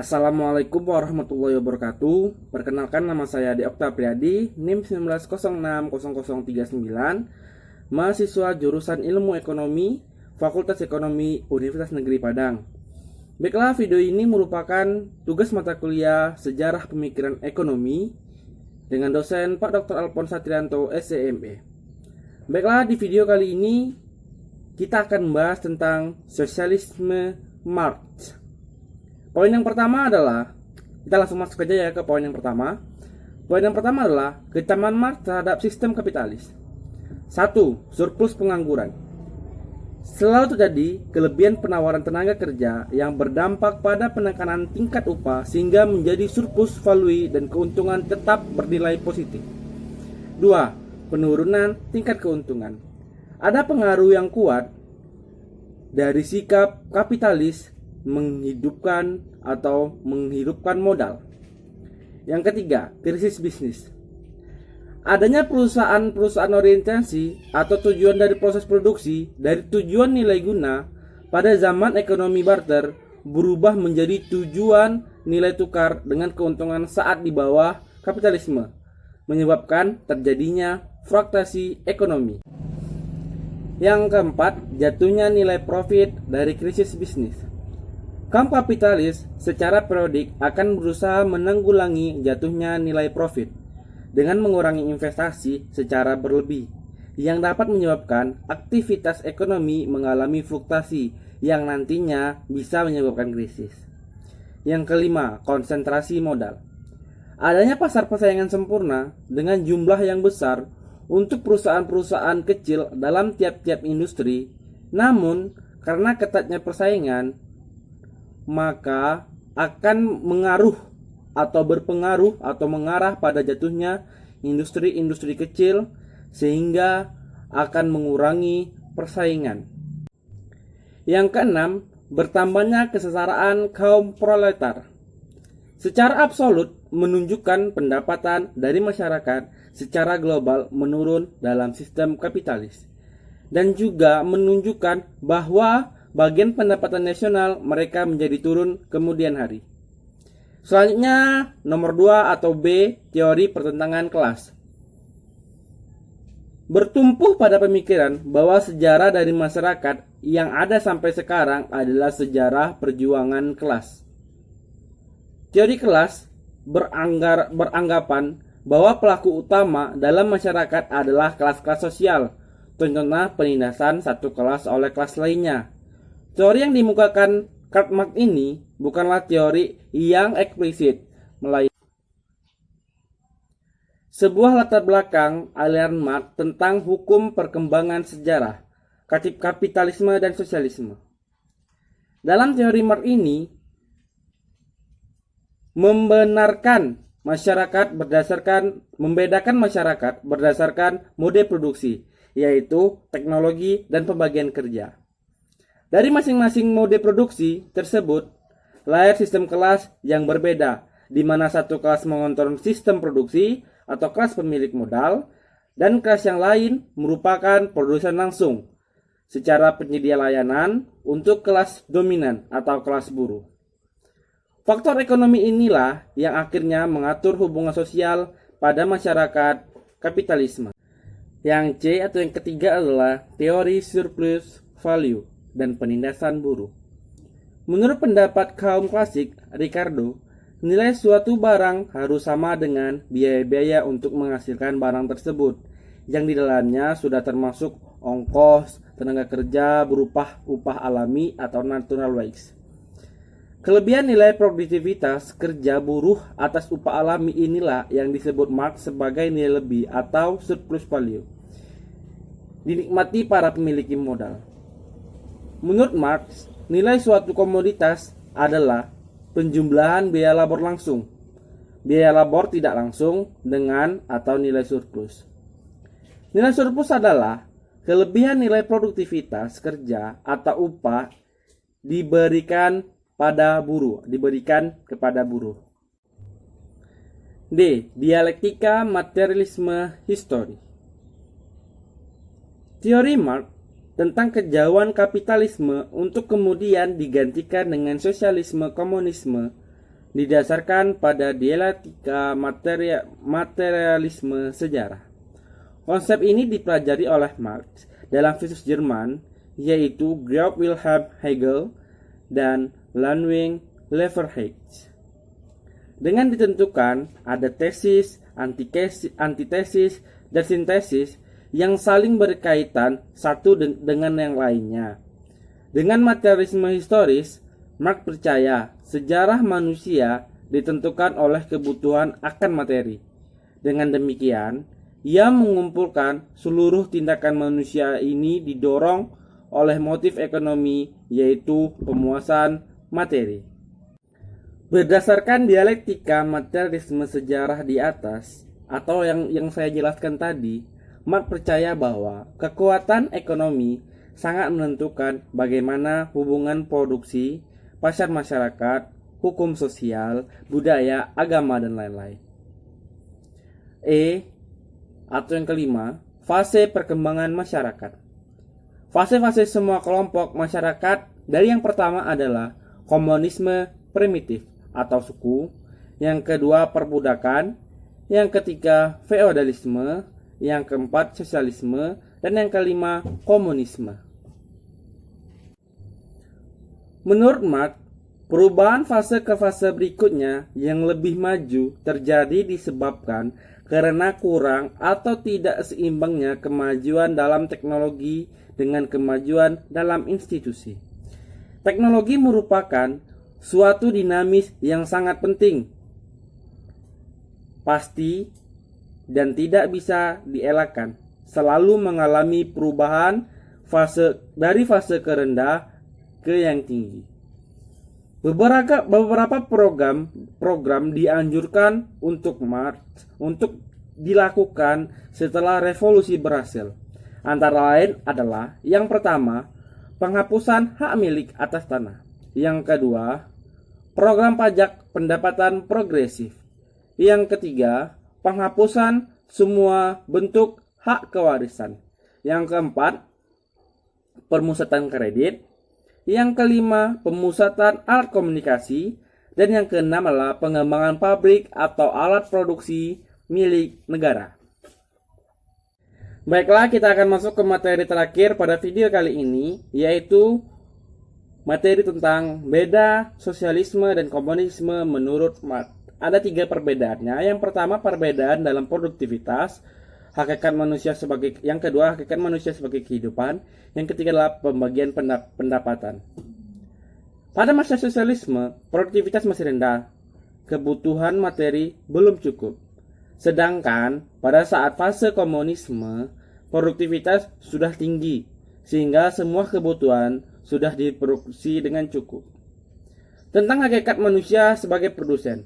Assalamualaikum warahmatullahi wabarakatuh. Perkenalkan, nama saya Adi Okta Priyadi, NIM 19060039, mahasiswa jurusan Ilmu Ekonomi, Fakultas Ekonomi Universitas Negeri Padang. Baiklah, video ini merupakan tugas mata kuliah Sejarah Pemikiran Ekonomi dengan dosen Pak Dr. Alphonse Satrianto, SCME. Baiklah, di video kali ini kita akan membahas tentang sosialisme Marx. Poin yang pertama adalah, kita langsung masuk aja ya ke poin yang pertama. Poin yang pertama adalah kecaman Marx terhadap sistem kapitalis. 1. Surplus pengangguran. Selalu terjadi kelebihan penawaran tenaga kerja yang berdampak pada penekanan tingkat upah sehingga menjadi surplus value dan keuntungan tetap bernilai positif. 2. Penurunan tingkat keuntungan. Ada pengaruh yang kuat dari sikap kapitalis menghidupkan modal. Yang ketiga, krisis bisnis. Adanya perusahaan orientasi atau tujuan dari proses produksi dari tujuan nilai guna pada zaman ekonomi barter berubah menjadi tujuan nilai tukar dengan keuntungan saat di bawah kapitalisme, menyebabkan terjadinya fluktuasi ekonomi. Yang keempat, jatuhnya nilai profit dari krisis bisnis. Kaum kapitalis secara periodik akan berusaha menanggulangi jatuhnya nilai profit dengan mengurangi investasi secara berlebih yang dapat menyebabkan aktivitas ekonomi mengalami fluktuasi yang nantinya bisa menyebabkan krisis. Yang kelima, konsentrasi modal. Adanya pasar persaingan sempurna dengan jumlah yang besar untuk perusahaan-perusahaan kecil dalam tiap-tiap industri, namun karena ketatnya persaingan maka akan berpengaruh atau mengarah pada jatuhnya industri-industri kecil sehingga akan mengurangi persaingan. Yang keenam, bertambahnya kesetaraan kaum proletar. Secara absolut menunjukkan pendapatan dari masyarakat secara global menurun dalam sistem kapitalis dan juga menunjukkan bahwa bagian pendapatan nasional mereka menjadi turun kemudian hari. Selanjutnya, nomor 2 atau B, teori pertentangan kelas. Bertumpu pada pemikiran bahwa sejarah dari masyarakat yang ada sampai sekarang adalah sejarah perjuangan kelas. Teori kelas beranggapan bahwa pelaku utama dalam masyarakat adalah kelas-kelas sosial, contohnya penindasan satu kelas oleh kelas lainnya. Teori yang dimukakan Karl Marx ini bukanlah teori yang eksplisit, melainkan sebuah latar belakang aliran Marx tentang hukum perkembangan sejarah, kapitalisme dan sosialisme. Dalam teori Marx ini membedakan masyarakat berdasarkan mode produksi, yaitu teknologi dan pembagian kerja. Dari masing-masing mode produksi tersebut, lahir sistem kelas yang berbeda, di mana satu kelas mengontrol sistem produksi atau kelas pemilik modal, dan kelas yang lain merupakan produsen langsung, secara penyedia layanan untuk kelas dominan atau kelas buruh. Faktor ekonomi inilah yang akhirnya mengatur hubungan sosial pada masyarakat kapitalisme. Yang C atau yang ketiga adalah teori surplus value dan penindasan buruh. Menurut pendapat kaum klasik, Ricardo, nilai suatu barang harus sama dengan biaya-biaya untuk menghasilkan barang tersebut, yang di dalamnya sudah termasuk ongkos, tenaga kerja berupa upah alami atau natural wage. Kelebihan nilai produktivitas kerja buruh atas upah alami inilah yang disebut Marx sebagai nilai lebih atau surplus value, dinikmati para pemilik modal. Menurut Marx, nilai suatu komoditas adalah penjumlahan biaya labor langsung, biaya labor tidak langsung dengan atau nilai surplus. Nilai surplus adalah kelebihan nilai produktivitas kerja atau upah diberikan kepada buruh. D. Dialektika materialisme histori. Teori Marx tentang kejauhan kapitalisme untuk kemudian digantikan dengan sosialisme komunisme didasarkan pada dialektika materialisme sejarah. Konsep ini dipelajari oleh Marx dalam filsuf Jerman, yaitu Georg Wilhelm Hegel dan Ludwig Leverhage. Dengan ditentukan ada tesis, antitesis, dan sintesis yang saling berkaitan satu dengan yang lainnya. Dengan materialisme historis, Marx percaya sejarah manusia ditentukan oleh kebutuhan akan materi. Dengan demikian, ia mengumpulkan seluruh tindakan manusia ini didorong oleh motif ekonomi, yaitu pemuasan materi. Berdasarkan dialektika materialisme sejarah di atas, atau yang saya jelaskan tadi, Marx percaya bahwa kekuatan ekonomi sangat menentukan bagaimana hubungan produksi, pasar masyarakat, hukum sosial, budaya, agama, dan lain-lain. Atau yang kelima, fase perkembangan masyarakat. Fase-fase semua kelompok masyarakat dari yang pertama adalah komunisme primitif atau suku, yang kedua perbudakan, yang ketiga feodalisme, yang keempat sosialisme, dan yang kelima komunisme. Menurut Marx, perubahan fase ke fase berikutnya yang lebih maju terjadi disebabkan karena kurang atau tidak seimbangnya kemajuan dalam teknologi dengan kemajuan dalam institusi. Teknologi merupakan suatu dinamis yang sangat penting, pasti, dan tidak bisa dielakkan, selalu mengalami perubahan dari fase terendah ke yang tinggi. Beberapa program dianjurkan untuk dilakukan setelah revolusi berhasil. Antara lain adalah yang pertama, penghapusan hak milik atas tanah. Yang kedua, program pajak pendapatan progresif. Yang ketiga, penghapusan semua bentuk hak kewarisan. Yang keempat, permusatan kredit. Yang kelima, pemusatan alat komunikasi. Dan yang keenam adalah pengembangan pabrik atau alat produksi milik negara. Baiklah, kita akan masuk ke materi terakhir pada video kali ini, yaitu materi tentang beda sosialisme dan komunisme menurut Marx. Ada 3 perbedaannya. Yang pertama, perbedaan dalam produktivitas. Yang kedua, hakikat manusia sebagai kehidupan. Yang ketiga adalah pembagian pendapatan. Pada masa sosialisme, produktivitas masih rendah. Kebutuhan materi belum cukup. Sedangkan pada saat fase komunisme, produktivitas sudah tinggi, sehingga semua kebutuhan sudah diproduksi dengan cukup. Tentang hakikat manusia sebagai produsen.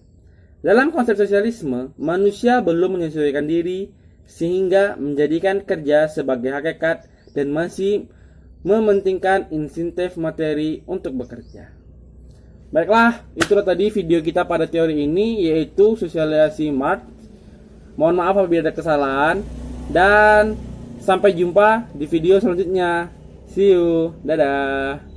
Dalam konsep sosialisme, manusia belum menyesuaikan diri sehingga menjadikan kerja sebagai hakikat dan masih mementingkan insentif materi untuk bekerja. Baiklah, itulah tadi video kita pada teori ini, yaitu sosialisasi Marx. Mohon maaf apabila ada kesalahan, dan sampai jumpa di video selanjutnya. See you, dadah.